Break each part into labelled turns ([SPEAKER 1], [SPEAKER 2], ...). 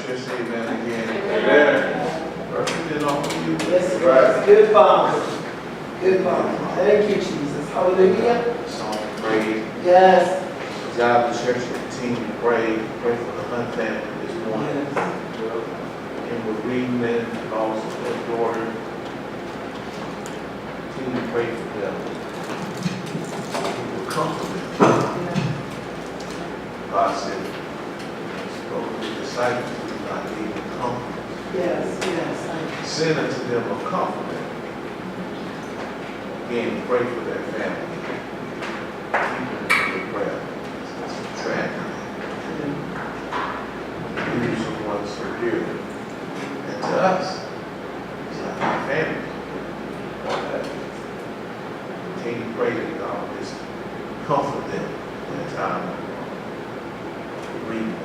[SPEAKER 1] church say amen again. Amen. Represent all of you.
[SPEAKER 2] Yes, right. Good Father. Good Father. Thank you, Jesus. Hallelujah.
[SPEAKER 1] Song of praise.
[SPEAKER 2] Yes.
[SPEAKER 1] God, the church will continue to pray for the Hunt family this morning. And we're reading them and also their daughter. Continue to pray for them. He will comfort them. God said, spoke to the disciples, do not leave them comfort.
[SPEAKER 2] Yes, yes.
[SPEAKER 1] Send unto them a comforter. Again, pray for their family. Keep them in your prayer. It's a tragedy. You lose someone so dear. And to us, it's like our family. Continue to pray that God just comfort them in a time of bereavement.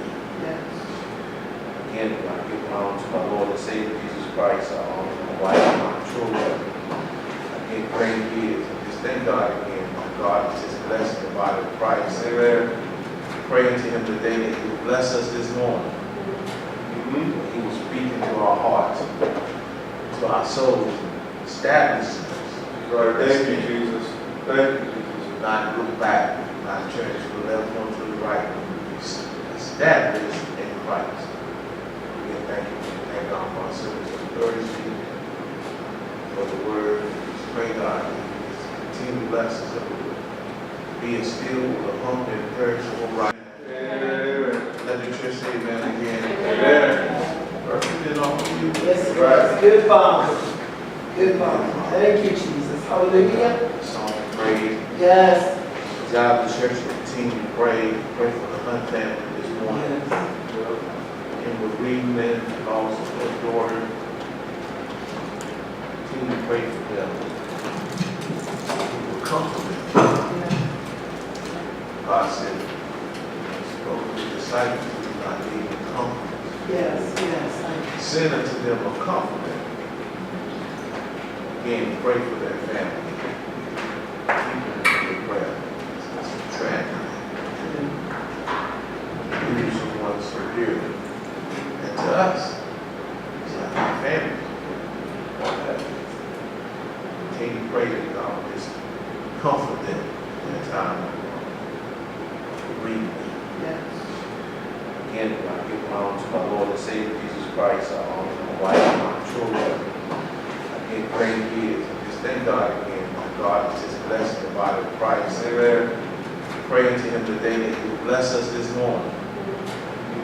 [SPEAKER 3] Again, I give honor to my Lord and Savior Jesus Christ. I honor my wife and my children. Again, praying kids. Just thank God again. My God is just blessing the body of Christ. Amen. Praying to Him today that He will bless us this morning. He will speak into our hearts, to our souls, establish us.
[SPEAKER 1] Lord, thank you, Jesus. Thank you, Jesus. Not look back, not turn to the left or to the right. Established in Christ. Again, thank you. Thank God for our service of Thursday, for the word. Pray God, continue to bless us. Be still with a humble and perishable right. Amen. Let the church say amen again. Amen. Represent all of you.
[SPEAKER 2] Yes, right. Good Father. Good Father. Thank you, Jesus. Hallelujah.
[SPEAKER 1] Song of praise.
[SPEAKER 2] Yes.
[SPEAKER 1] God, the church will continue to pray for the Hunt family this morning. And we're reading them and also their daughter. Continue to pray for them. He will comfort them. God said, spoke to the disciples, do not leave them comfort.
[SPEAKER 2] Yes, yes.
[SPEAKER 1] Send unto them a comforter. Again, pray for their family. Keep them in your prayer. It's a tragedy. You lose someone so dear. And to us, it's like our family. Continue to pray that God will just comfort them in a time of bereavement.
[SPEAKER 2] Yes.
[SPEAKER 3] Again, I give honor to my Lord and Savior Jesus Christ. I honor my wife and my children. Again, praying kids. Just thank God again. My God is just blessing the body of Christ. Amen. Praying to Him today that He will bless us this morning.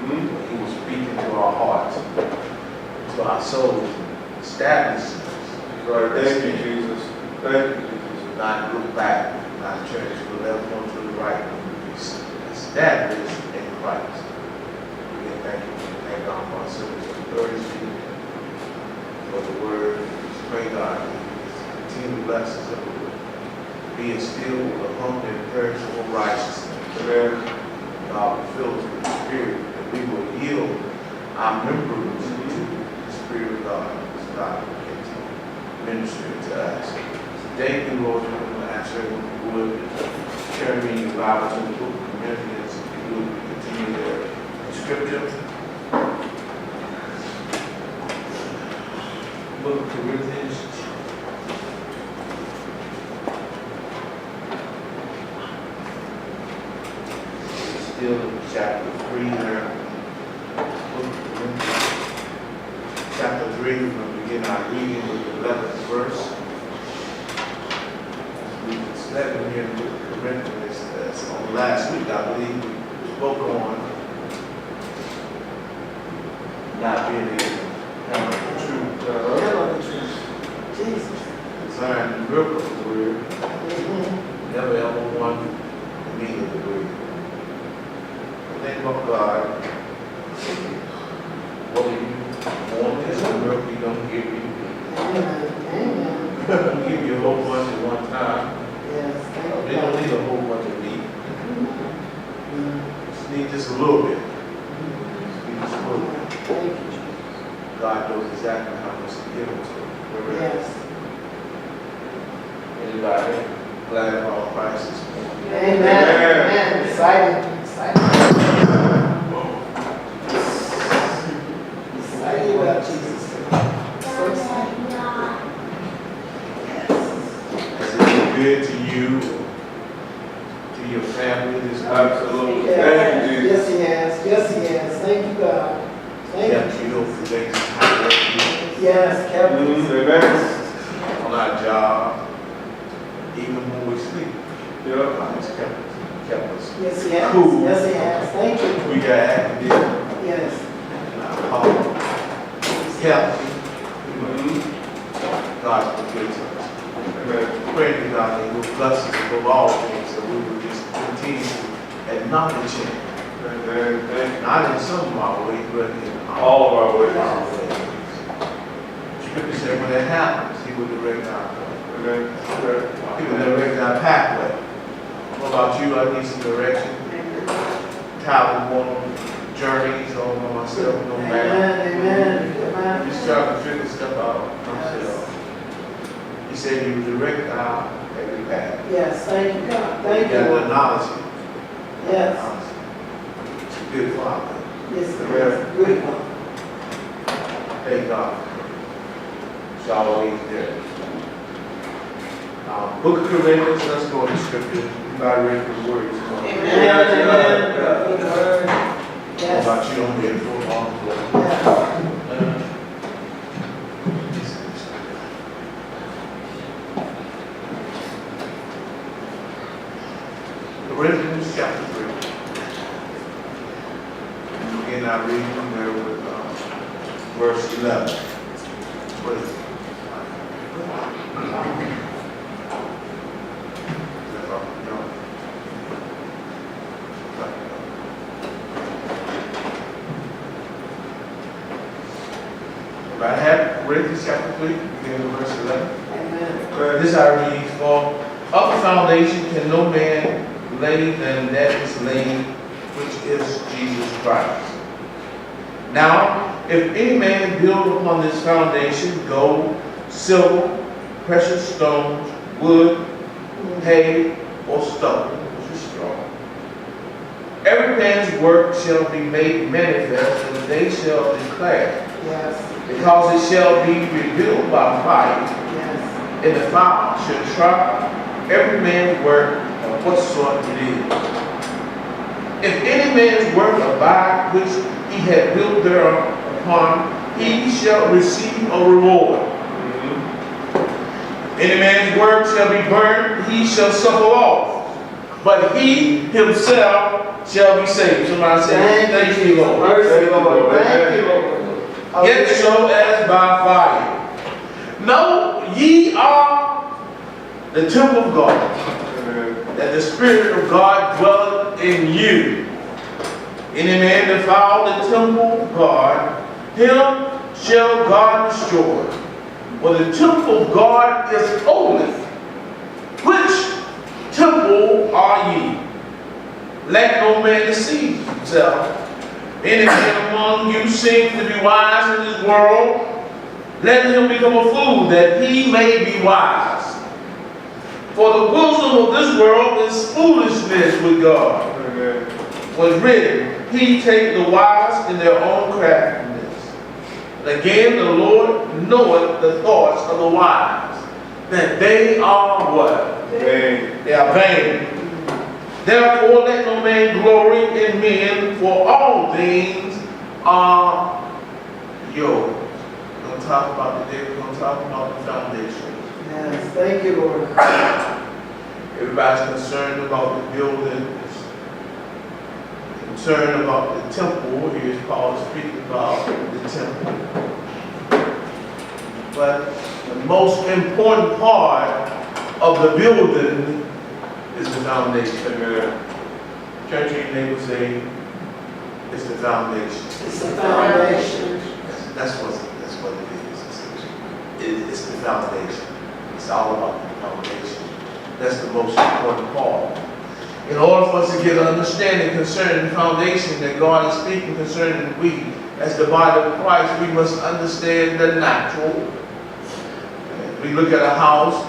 [SPEAKER 3] He will speak into our hearts, to our souls, establish us.
[SPEAKER 1] Lord, thank you, Jesus. Thank you, Jesus. Not look back, not turn to the left or to the right. Established in Christ. Again, thank you. Thank God for our service of Thursday, for the word. Pray God, continue to bless us. Be still with a humble and perishable righteousness. God will fill us with the Spirit, that we will yield our members to the Spirit of God. So God will continue ministering to us. Thank you, Lord, for the answer. We would turn me your Bible to the book of Corinthians. We will continue there in Scripture. Book of Corinthians. Still in chapter 3 there. Book of Corinthians. Chapter 3, we're going to begin our reading with the 11th verse. We studied here in the book of Corinthians on last week, I believe, we spoke on not being able to handle the truth.
[SPEAKER 2] Handle the truth. Jesus.
[SPEAKER 1] Concerning the grip of the word, never ever want to mean of the word. Think about God. What do you want is the milk He don't give you.
[SPEAKER 2] Amen.
[SPEAKER 1] He don't give you a whole bunch at one time.
[SPEAKER 2] Yes. Thank
[SPEAKER 1] They
[SPEAKER 2] you.
[SPEAKER 1] don't need a whole bunch of meat. Just need just a little bit. Just need just a little bit.
[SPEAKER 2] Thank you, Jesus.
[SPEAKER 1] God knows exactly how much to give it to you.
[SPEAKER 2] Yes.
[SPEAKER 1] Anybody glad about Christ this morning?
[SPEAKER 2] Amen. Amen. Excited. Excited. yes, captains.
[SPEAKER 4] Amen.
[SPEAKER 3] on our job, even when we sleep.
[SPEAKER 4] Yeah.
[SPEAKER 3] God has kept us.
[SPEAKER 2] Yes, he has.
[SPEAKER 3] Cool.
[SPEAKER 2] Yes, he has. Thank you.
[SPEAKER 3] We got active
[SPEAKER 2] Yes.
[SPEAKER 3] in our home, healthy. God forgives us.
[SPEAKER 4] Amen.
[SPEAKER 3] Pray to God that He will bless us above all things, that we will just continue to acknowledge Him.
[SPEAKER 4] Amen. Thank you.
[SPEAKER 3] Not in some of our ways, but in
[SPEAKER 4] All of our ways.
[SPEAKER 3] our ways. Scripture said when that happens, He will direct our way.
[SPEAKER 4] Amen.
[SPEAKER 3] He will direct our pathway. What about you? I need some direction. Travel on journeys or by myself, no matter.
[SPEAKER 2] Amen. Amen.
[SPEAKER 3] Just trying to figure stuff out myself. He said He will direct our every path.
[SPEAKER 2] Yes, thank you, God. Thank
[SPEAKER 3] You
[SPEAKER 2] you,
[SPEAKER 3] got to
[SPEAKER 2] Lord.
[SPEAKER 3] acknowledge Him.
[SPEAKER 2] Yes.
[SPEAKER 3] It's a good Father.
[SPEAKER 2] Yes, yes. Good one.
[SPEAKER 3] Thank God. It's always there. Book of Corinthians, let's go to scripture. God read the words.
[SPEAKER 2] Amen. Amen. Good word.
[SPEAKER 3] What
[SPEAKER 2] Yes.
[SPEAKER 3] about you on here for a long
[SPEAKER 2] Yes.
[SPEAKER 3] Corinthians chapter 3. And again, I read from there with verse 11. What is it? If I have Corinthians chapter 3, beginning with verse 11.
[SPEAKER 2] Amen.
[SPEAKER 3] This I read, for of the foundation can no man lay than that is laid, which is Jesus Christ. Now, if any man build upon this foundation gold, silver, precious stones, wood, hay, or stone, which is strong, every man's work shall be made manifest, and they shall declare,
[SPEAKER 2] Yes.
[SPEAKER 3] because it shall be revealed by fire.
[SPEAKER 2] Yes.
[SPEAKER 3] And the fire should try every man's work of what sort it is. If any man's work abide which he had built thereupon, he shall receive a reward. Any man's work shall be burned, he shall suffer loss, but he himself shall be saved. Somebody say, thank you, Lord.
[SPEAKER 2] Mercy, Lord. Thank you, Lord.
[SPEAKER 3] Yet so as by fire. Know ye are the temple of God, that the Spirit of God dwelleth in you. Any man defile the temple of God, him shall God destroy. For the temple of God is holy. Which temple are ye? Let no man deceive himself. Any man among you seems to be wise in this world, let him become a fool, that he may be wise. For the wisdom of this world is foolishness with God. Was written, He take the wise in their own craftiness. And again, the Lord knoweth the thoughts of the wise, that they are what? They are vain. Therefore, let no man glory in men, for all things are yours. We're going to talk about today, we're going to talk about the foundation.
[SPEAKER 2] Yes. Thank you, Lord.
[SPEAKER 3] Everybody's concerned about the building, concerned about the temple. Here's Paul speaking about the temple. But the most important part of the building is the foundation. Church, your neighbor say, it's the foundation.
[SPEAKER 2] It's the foundation.
[SPEAKER 3] That's what it is. It's the foundation. It's all about the foundation. That's the most important part. In order for us to get an understanding concerning the foundation that God is speaking concerning we, as the body of Christ, we must understand the natural. We look at a house.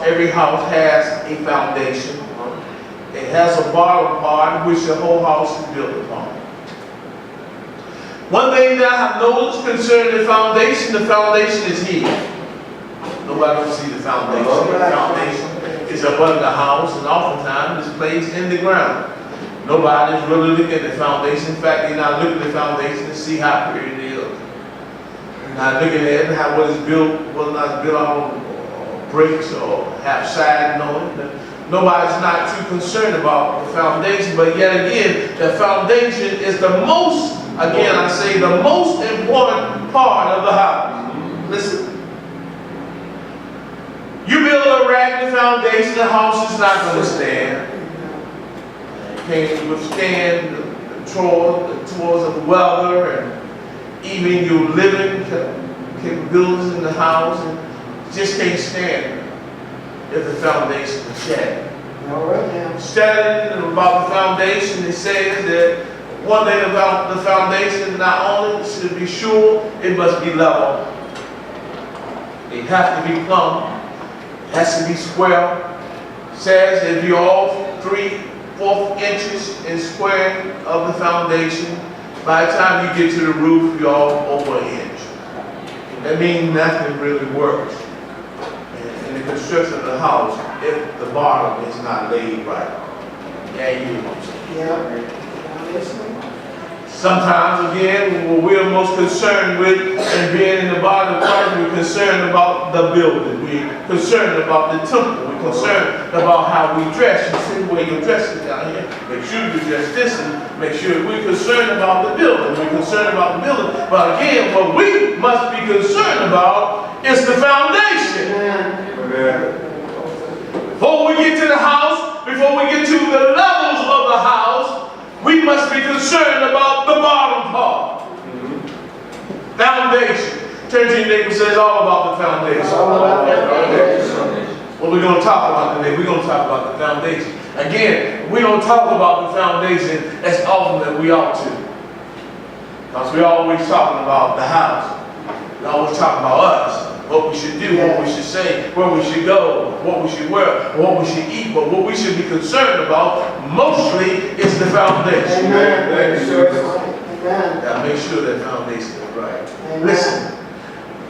[SPEAKER 3] Every house has a foundation. It has a bottom part which the whole house is built upon. One thing that I have noticed concerning the foundation is here. Nobody will see the foundation. The foundation is up under the house, and oftentimes it's placed in the ground. Nobody's really looking at the foundation. In fact, they're not looking at the foundation to see how pretty it is.
[SPEAKER 1] Not looking at how what is built, whether or not it's built on bricks or have siding on it. Nobody's not too concerned about the foundation, but yet again, the foundation is the most, again I say, the most important part of the house. Listen. You build a raggedy foundation, the house is not going to stand. It can't withstand the toils of the weather and even your living capabilities in the house. And just can't stand if the foundation is shattered.
[SPEAKER 2] All right now.
[SPEAKER 1] Studying about the foundation, it says that one thing about the foundation, not only should it be sure, it must be level. It has to be plumb. It has to be square. It says if you're all 3/4 inches in squaring of the foundation, by the time you get to the roof, you're all over an inch. That means nothing really works in the construction of the house if the bottom is not laid right. Yeah, you know.
[SPEAKER 2] Yeah.
[SPEAKER 1] Sometimes, again, what we're most concerned with and being in the body of Christ, we're concerned about the building. We're concerned about the temple. We're concerned about how we dress. You see the way you're dressing down here. Make sure you dress this and make sure we're concerned about the building. We're concerned about the building. But again, what we must be concerned about is the foundation.
[SPEAKER 4] Amen.
[SPEAKER 1] Before we get to the house, before we get to the levels of the house, we must be concerned about the bottom part. Foundation. Turn to your neighbor and says all about the foundation.
[SPEAKER 2] All about the foundation.
[SPEAKER 1] What we're going to talk about today, we're going to talk about the foundation. Again, we don't talk about the foundation as often as we ought to. Because we're always talking about the house. We're always talking about us. What we should do, what we should say, where we should go, what we should wear, what we should eat. But what we should be concerned about mostly is the foundation.
[SPEAKER 2] Amen.
[SPEAKER 4] Thank you, Jesus.
[SPEAKER 2] Amen.
[SPEAKER 1] Now make sure that foundation is right.
[SPEAKER 2] Amen.
[SPEAKER 1] Listen,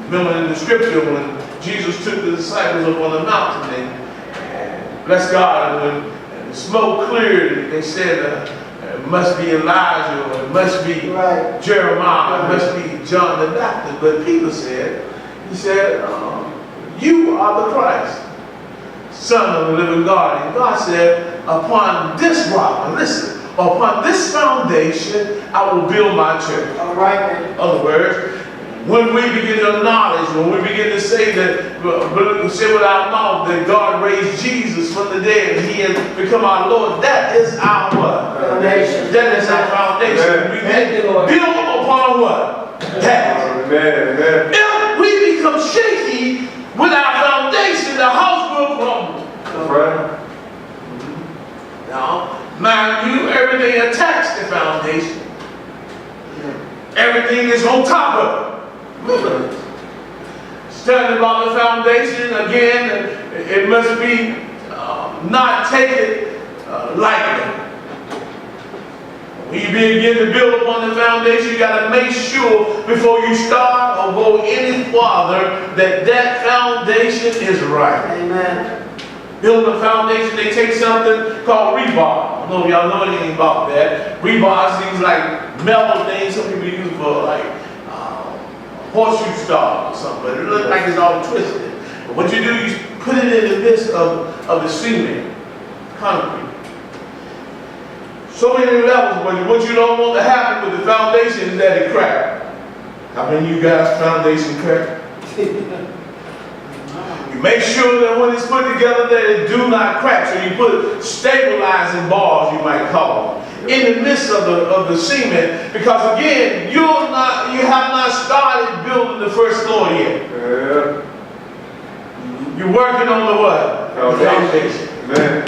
[SPEAKER 1] remember in the scripture when Jesus took the disciples up on the mountain and bless God, and when the smoke cleared, they said it must be Elijah, or it must be Jeremiah, it must be John the Baptist. But Peter said, he said, you are the Christ, Son of the living God. And God said, upon this rock, and listen, upon this foundation, I will build my church.
[SPEAKER 2] All right.
[SPEAKER 1] In other words, when we begin to acknowledge, when we begin to say that, say with our mouth that God raised Jesus from the dead and He has become our Lord, that is our what?
[SPEAKER 2] Foundation.
[SPEAKER 1] That is our foundation. We build upon what? That.
[SPEAKER 4] Amen.
[SPEAKER 1] If we become shaky with our foundation, the house will crumble.
[SPEAKER 4] That's right.
[SPEAKER 1] Now, mind you, everything attached the foundation. Everything is on top of it. Studying about the foundation, again, it must be not taken lightly. When you begin to build upon the foundation, you got to make sure before you start or go any farther that that foundation is right.
[SPEAKER 2] Amen.
[SPEAKER 1] Building a foundation, they take something called rebar. I don't know if y'all know anything about that. Rebar is these like metal things some people use for like horseshoe star or something, but it looks like it's all twisted. But what you do, you put it in the midst of the cement, concrete. So many levels, but what you don't want to happen with the foundation is that it crack. How many of you guys foundation crack? You make sure that when it's put together that it do not crack. So you put stabilizing bars, you might call them, in the midst of the cement, because again, you have not started building the first floor yet.
[SPEAKER 4] Yeah.
[SPEAKER 1] You're working on the what? Foundation.
[SPEAKER 4] Amen.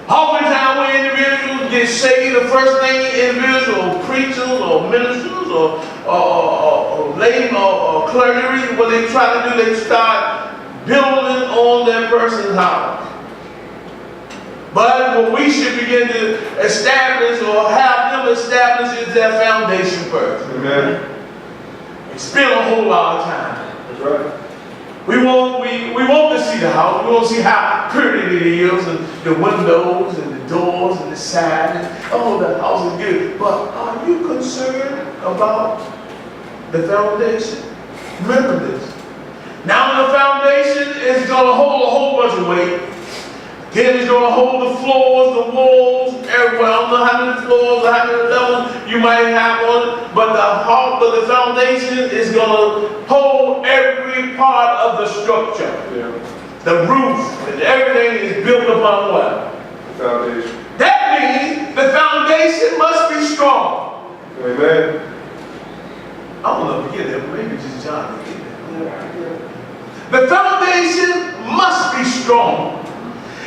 [SPEAKER 1] Oftentimes when individuals get saved, the first thing individuals or preachers or ministers or laymen or clergy, what they try to do, they start building on that person's house. But what we should begin to establish or have them establish is their foundation first.
[SPEAKER 4] Amen.
[SPEAKER 1] We spend a whole lot of time.
[SPEAKER 4] That's right.
[SPEAKER 1] We want to see the house. We want to see how pretty it is, and the windows and the doors and the side. And, oh, the house is good. But are you concerned about the foundation? Remember this. Now the foundation is going to hold a whole bunch of weight. Then it's going to hold the floors, the walls, everywhere. I don't know how many floors or how many levels you might have on, but the foundation is going to hold every part of the structure.
[SPEAKER 4] Yeah.
[SPEAKER 1] The roof and everything is built upon what?
[SPEAKER 4] Foundation.
[SPEAKER 1] That means the foundation must be strong.
[SPEAKER 4] Amen.
[SPEAKER 1] I don't know if you get that, maybe just John will get that. The foundation must be strong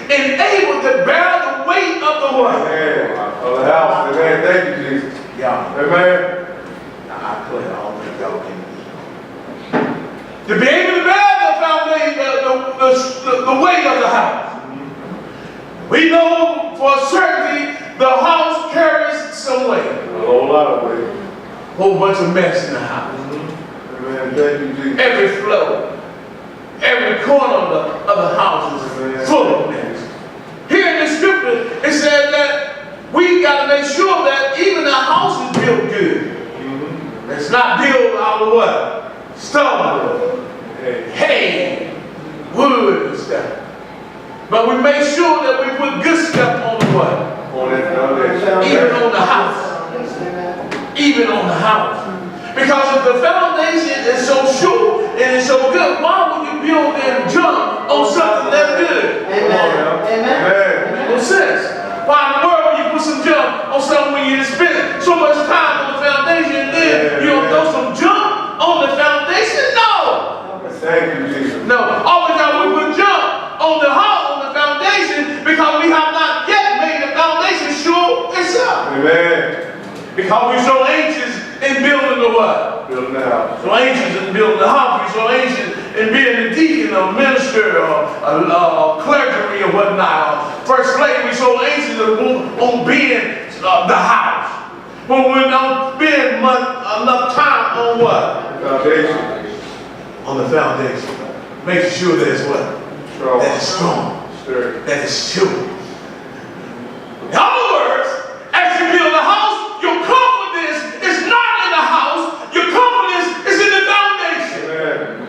[SPEAKER 1] and able to bear the weight of the what?
[SPEAKER 4] Amen. Of the house. Amen. Thank you, Jesus.
[SPEAKER 1] Yeah.
[SPEAKER 4] Amen.
[SPEAKER 1] I put it all in y'all can. To be able to bear the foundation, the weight of the house. We know for certainty the house carries some weight.
[SPEAKER 4] A whole lot of weight.
[SPEAKER 1] Whole bunch of mess in the house.
[SPEAKER 4] Amen. Thank you, Jesus.
[SPEAKER 1] Every floor, every corner of the house is full of mess. Here in the scripture, it says that we got to make sure that even the house is built good. It's not built out of what? Stone, hay, wood and stuff. But we make sure that we put good stuff on the what?
[SPEAKER 4] On that foundation.
[SPEAKER 1] Even on the house. Even on the house. Because if the foundation is so sure and it's so good, why would you build and jump on something that's good?
[SPEAKER 2] Amen. Amen.
[SPEAKER 1] Makes no sense. Why in the world would you put some jump on something when you spend so much time on the foundation and then you don't throw some jump on the foundation? No.
[SPEAKER 4] Thank you, Jesus.
[SPEAKER 1] No. All the time we put jump on the house, on the foundation, because we have not yet made the foundation sure itself.
[SPEAKER 4] Amen.
[SPEAKER 1] Because we're so anxious in building the what?
[SPEAKER 4] Building the house.
[SPEAKER 1] So anxious in building the house. We're so anxious in being a deacon or minister or a clergy or whatnot. Or first lady, we're so anxious on being the house. When we don't spend enough time on what?
[SPEAKER 4] Foundation.
[SPEAKER 1] On the foundation. Making sure that it's what?
[SPEAKER 4] Strong.
[SPEAKER 1] That it's strong.
[SPEAKER 4] Sturdy.
[SPEAKER 1] That it's sure. In other words, as you build a house, your confidence is not in the house. Your confidence is in the foundation.
[SPEAKER 4] Amen.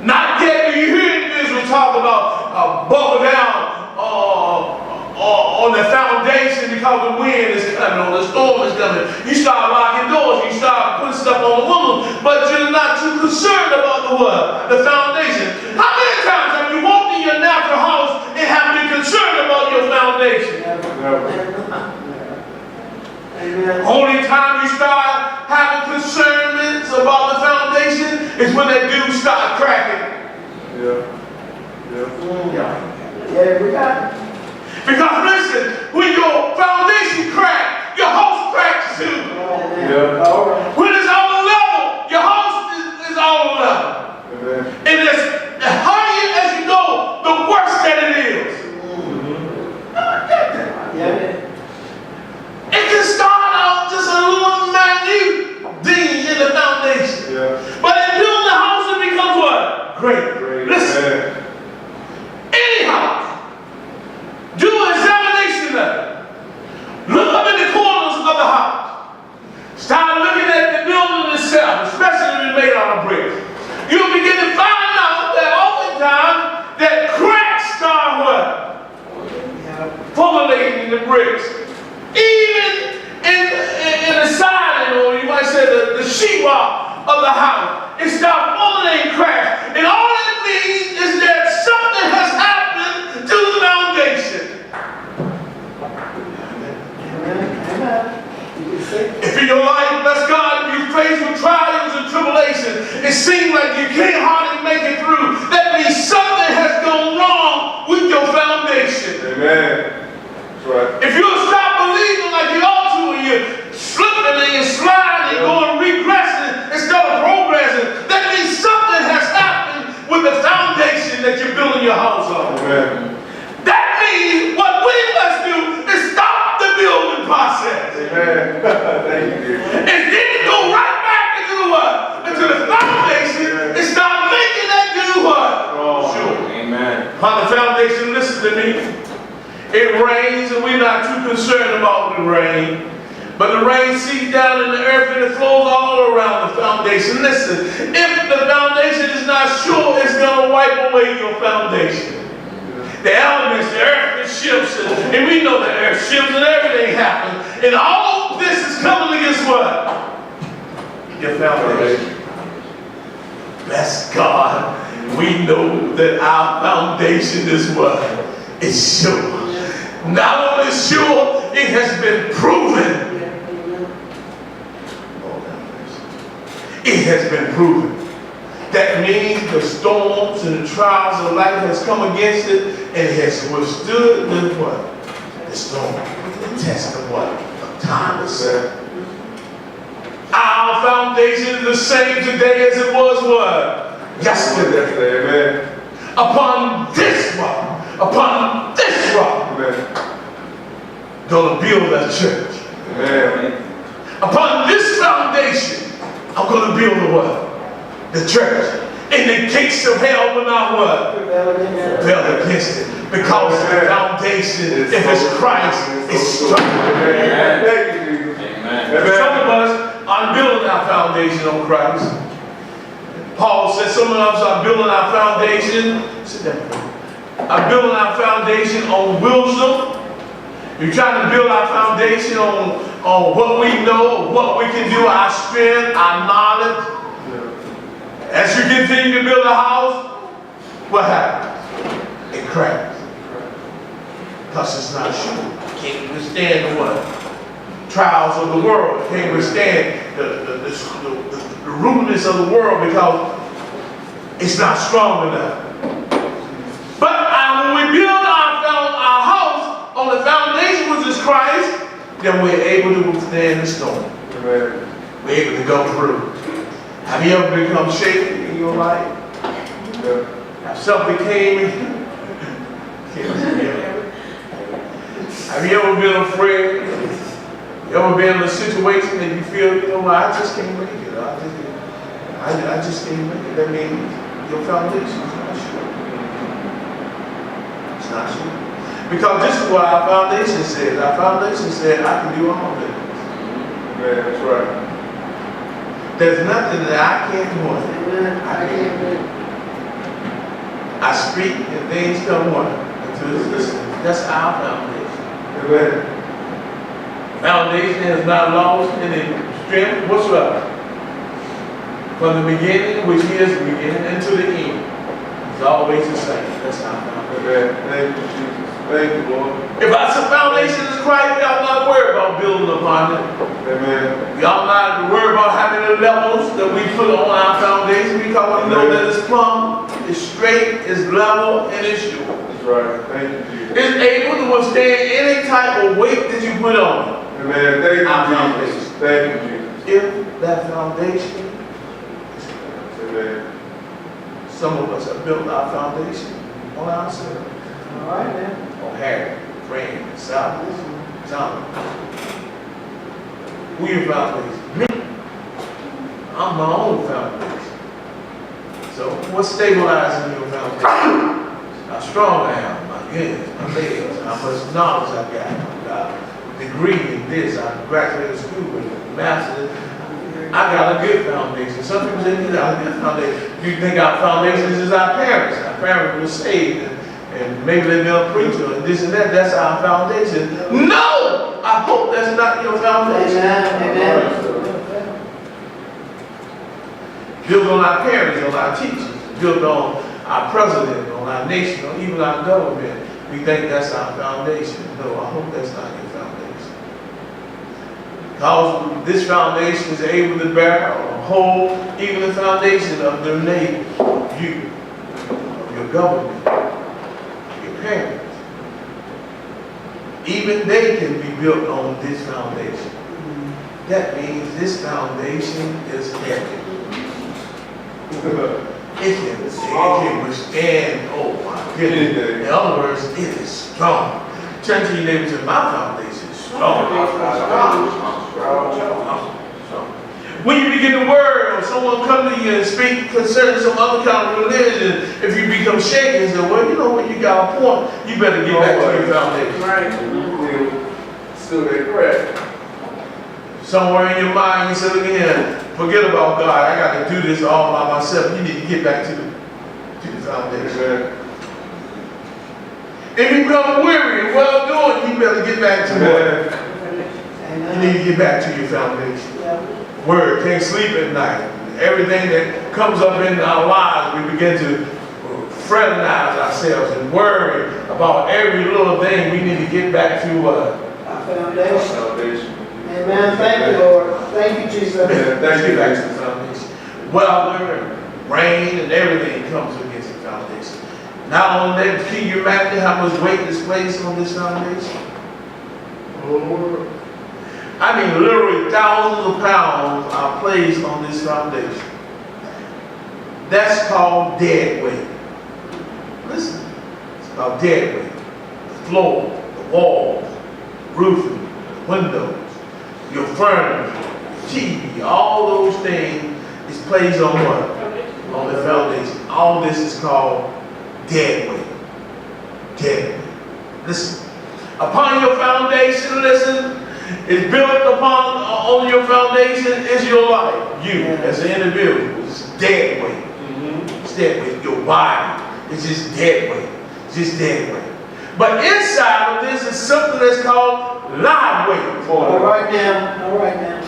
[SPEAKER 1] Not yet do you hear individuals talk about buckle down on the foundation because the wind is coming or the storm is coming. You start locking doors. You start putting stuff on the woman, but you're not too concerned about the what? The foundation. How many times have you walked in your natural house and have been concerned about your foundation?
[SPEAKER 2] Amen.
[SPEAKER 1] Only time you start having concerns about the foundation is when that dude start cracking.
[SPEAKER 4] Yeah. Yeah.
[SPEAKER 2] Yeah, we got it.
[SPEAKER 1] Because listen, when your foundation cracks, your house cracks too.
[SPEAKER 4] Yeah.
[SPEAKER 2] All right.
[SPEAKER 1] When it's on the level, your house is on the level.
[SPEAKER 4] Amen.
[SPEAKER 1] And the higher as you go, the worse that it is. I get that.
[SPEAKER 2] Yeah.
[SPEAKER 1] It can start out just a little minute thing in the foundation.
[SPEAKER 4] Yeah.
[SPEAKER 1] But in building the house, it becomes what? Great.
[SPEAKER 4] Great.
[SPEAKER 1] Listen,
[SPEAKER 4] Amen.
[SPEAKER 1] any house, do an examination of it. Look up in the corners of the house. Start looking at the building itself, especially if it's made out of bricks. You'll begin to find out that oftentimes that cracks start what? Formulating in the bricks. Even in the siding, or you might say the sheetrock of the house, it starts formulating cracks. And all it means is that something has happened to the foundation. If in your life, bless God, if you're faced with trials and tribulations, it seems like you can't hardly make it through. That means something has gone wrong with your foundation.
[SPEAKER 4] Amen. That's right.
[SPEAKER 1] If you'll stop believing like you ought to, and you're slipping and you're sliding and going regressing instead of progressing, that means something has happened with the foundation that you're building your house on.
[SPEAKER 4] Amen.
[SPEAKER 1] That means what we must do is stop the building process.
[SPEAKER 4] Amen. Thank you, dear.
[SPEAKER 1] And then go right back into the what? Into the foundation and start making that do what?
[SPEAKER 4] Oh,
[SPEAKER 1] Sure.
[SPEAKER 4] Amen.
[SPEAKER 1] On the foundation, listen to me. It rains and we're not too concerned about the rain.
[SPEAKER 4] But the rain seeps down in the earth and it flows all around the foundation. Listen, if the foundation is not sure, it's going to wipe away your foundation. The elements, the earth, the ships, and we know the earth ships and everything happens. And all this is coming against what? Your foundation. Bless God. We know that our foundation is what? It's sure. Not only sure, it has been proven. It has been proven. That means the storms and the trials of life has come against it and has withstood the what? The storm, the test of what? Of time itself. Our foundation is the same today as it was what? Yesterday.
[SPEAKER 1] Amen.
[SPEAKER 4] Upon this rock, upon this rock,
[SPEAKER 1] Amen.
[SPEAKER 4] gonna build a church.
[SPEAKER 1] Amen.
[SPEAKER 4] Upon this foundation, I'm gonna build the what? The church. And the gates of hell will not what? Prevail against it. Because the foundation, if it's Christ, it's strong.
[SPEAKER 1] Amen. Thank you, Jesus. Amen.
[SPEAKER 4] Some of us are building our foundation on Christ. Paul said some of us are building our foundation. Sit down. Are building our foundation on wisdom. We're trying to build our foundation on what we know, what we can do, our strength, our knowledge. As you continue to build a house, what happens? It cracks. Because it's not sure. Can't withstand what? Trials of the world. Can't withstand the rudeness of the world because it's not strong enough. But when we build our house on the foundation which is Christ, then we're able to withstand the storm.
[SPEAKER 1] Amen.
[SPEAKER 4] We're able to go through. Have you ever become shaky in your life?
[SPEAKER 1] Yeah.
[SPEAKER 4] Have something came in? Have you ever been afraid? You ever been in a situation that you feel, you know, I just can't make it. I just can't make it. That means your foundation is not sure. It's not sure. Because this is what our foundation says. Our foundation said, I can do all things.
[SPEAKER 1] Amen. That's right.
[SPEAKER 4] There's nothing that I can't do. I can't. I speak and things come on into existence. That's our foundation.
[SPEAKER 1] Amen.
[SPEAKER 4] Foundation has not lost any strength whatsoever. From the beginning, which is the beginning, and to the end. It's always the same. That's our foundation.
[SPEAKER 1] Amen. Thank you, Jesus. Thank you, Lord.
[SPEAKER 4] If our foundation is Christ, we ought not worry about building upon it.
[SPEAKER 1] Amen.
[SPEAKER 4] We ought not worry about having the levels that we put on our foundation because we know that it's plumb, it's straight, it's level, and it's sure.
[SPEAKER 1] That's right. Thank you, Jesus.
[SPEAKER 4] It's able to withstand any type of weight that you put on it.
[SPEAKER 1] Amen. Thank
[SPEAKER 4] Our
[SPEAKER 1] you,
[SPEAKER 4] foundation.
[SPEAKER 1] Jesus. Thank you, Jesus.
[SPEAKER 4] If that foundation is correct.
[SPEAKER 1] Amen.
[SPEAKER 4] Some of us have built our foundation on ourselves.
[SPEAKER 2] All right, man.
[SPEAKER 4] On Harry, Frank, Sal, John. Who your foundation? Me. I'm my own foundation. So what's stabilizing your foundation? How strong I am, my hands, my legs, how much knowledge I got a degree in this, I graduated school with a master's. I got a good foundation. Some people say, you got a good foundation. You think our foundations is our parents. Our parents were saved and maybe they've been a preacher and this and that. That's our foundation. No! I hope that's not your foundation.
[SPEAKER 2] Amen.
[SPEAKER 4] Built on our parents, on our teachers, built on our president, on our nation, or even our government. We think that's our foundation. No, I hope that's not your foundation. Because this foundation is able to bear or hold even the foundation of their neighbors, of you, of your government, your parents. Even they can be built on this foundation. That means this foundation is heavy. It can withstand, oh my goodness. In other words, it is strong. Turn to your neighbor and say, my foundation is strong. When you begin to worry or someone come to you and speak concerning some other kind of religion, if you become shaky and say, well, you know what, you got a point, you better get back to your foundation.
[SPEAKER 1] Right. Still they correct.
[SPEAKER 4] Somewhere in your mind, you say, look here, forget about God. I got to do this all by myself. You need to get back to the foundation. If you become weary and well doing, you better get back to what? You need to get back to your foundation. Word, can't sleep at night. Everything that comes up in our lives, we begin to fraternize ourselves and worry about every little thing. We need to get back to
[SPEAKER 2] Our foundation. Amen. Thank you, Lord. Thank you, Jesus.
[SPEAKER 4] Let's get back to the foundation. Weather, rain, and everything comes against the foundation. Not only that, can you imagine how much weight is placed on this foundation? Oh, I mean, literally thousands of pounds are placed on this foundation. That's called dead weight. Listen, it's called dead weight. The floor, the walls, roofing, the windows, your furniture, TV, all those things is placed on what? On the foundation. All this is called dead weight. Dead weight. Listen, upon your foundation, listen, is built upon on your foundation is your life. You as an individual, it's dead weight. It's dead weight. Your body is just dead weight. It's just dead weight. But inside of this is something that's called live weight.
[SPEAKER 2] All right now.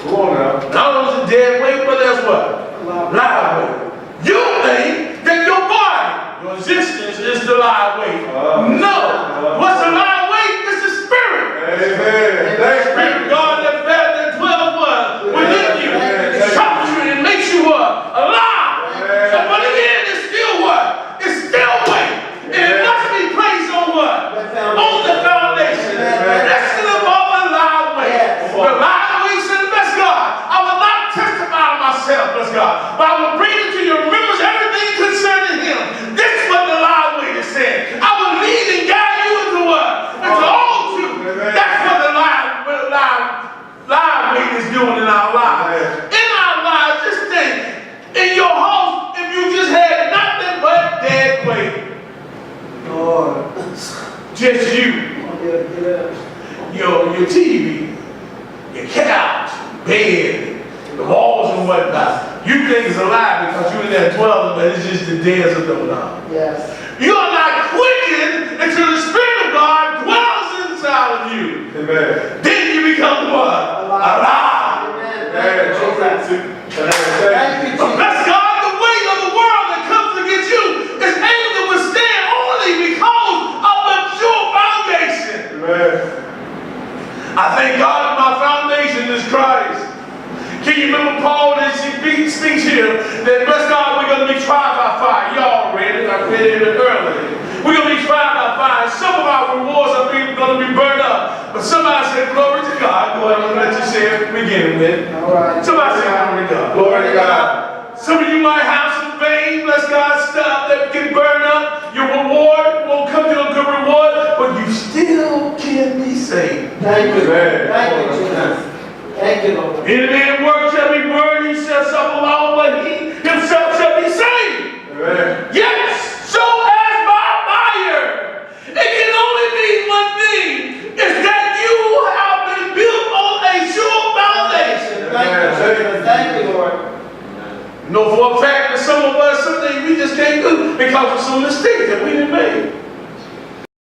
[SPEAKER 2] Go on now.
[SPEAKER 4] Not only is it dead weight, but that's what? Live weight. You think that your body, your existence is the live weight. No. What's the live weight? It's the spirit.
[SPEAKER 3] Amen.
[SPEAKER 4] The spirit of God that dwells what? Within you. It shocks you and it makes you what? Alive. So, but again, it's still what? It's still weight. And it must be placed on what? On the foundation. That's still above a live weight. The live weight said, bless God, I will not testify of myself, bless God, but I will bring it to your remembrance everything concerning him. This is what the live weight is saying. I will lead and guide you into what? Into all truth. That's what the live weight is doing in our lives. In our lives, just think, in your house, if you just had nothing but dead weight.
[SPEAKER 2] Lord.
[SPEAKER 4] Just you. Your TV, your couch, bed, the walls and whatnot. You think it's alive because you're in there dwelling, but it's just the dead of them now.
[SPEAKER 2] Yes.
[SPEAKER 4] You are not quickened until the Spirit of God dwells inside of you.
[SPEAKER 3] Amen.
[SPEAKER 4] Then you become what? Alive.
[SPEAKER 2] Amen. Thank you, Jesus.
[SPEAKER 4] Bless God, the weight of the world that comes against you is able to withstand only because of the sure foundation.
[SPEAKER 3] Amen.
[SPEAKER 4] I thank God that my foundation is Christ. Can you remember Paul that he speaks here that bless God, we're going to be tried by fire. Y'all read it, I read it earlier. We're going to be tried by fire. Some of our rewards are going to be burned up. But somebody said, glory to God. Go ahead and let you say it beginning with.
[SPEAKER 2] All right.
[SPEAKER 4] Somebody say, glory to God.
[SPEAKER 3] Glory to God.
[SPEAKER 4] Some of you might have some vain, bless God, stuff that get burned up. Your reward won't come to a good reward, but you still can be saved.
[SPEAKER 2] Thank you.
[SPEAKER 3] Amen.
[SPEAKER 2] Thank you, Jesus. Thank you, Lord.
[SPEAKER 4] Any man work shall be burned, he shall suffer alone, but he himself shall be saved.
[SPEAKER 3] Amen.
[SPEAKER 4] Yes, so as by fire. It can only mean one thing, is that you have been built on a sure foundation.
[SPEAKER 2] Thank you, Lord.
[SPEAKER 4] You know for a fact that some of us, some things we just can't do because of some mistakes that we done made.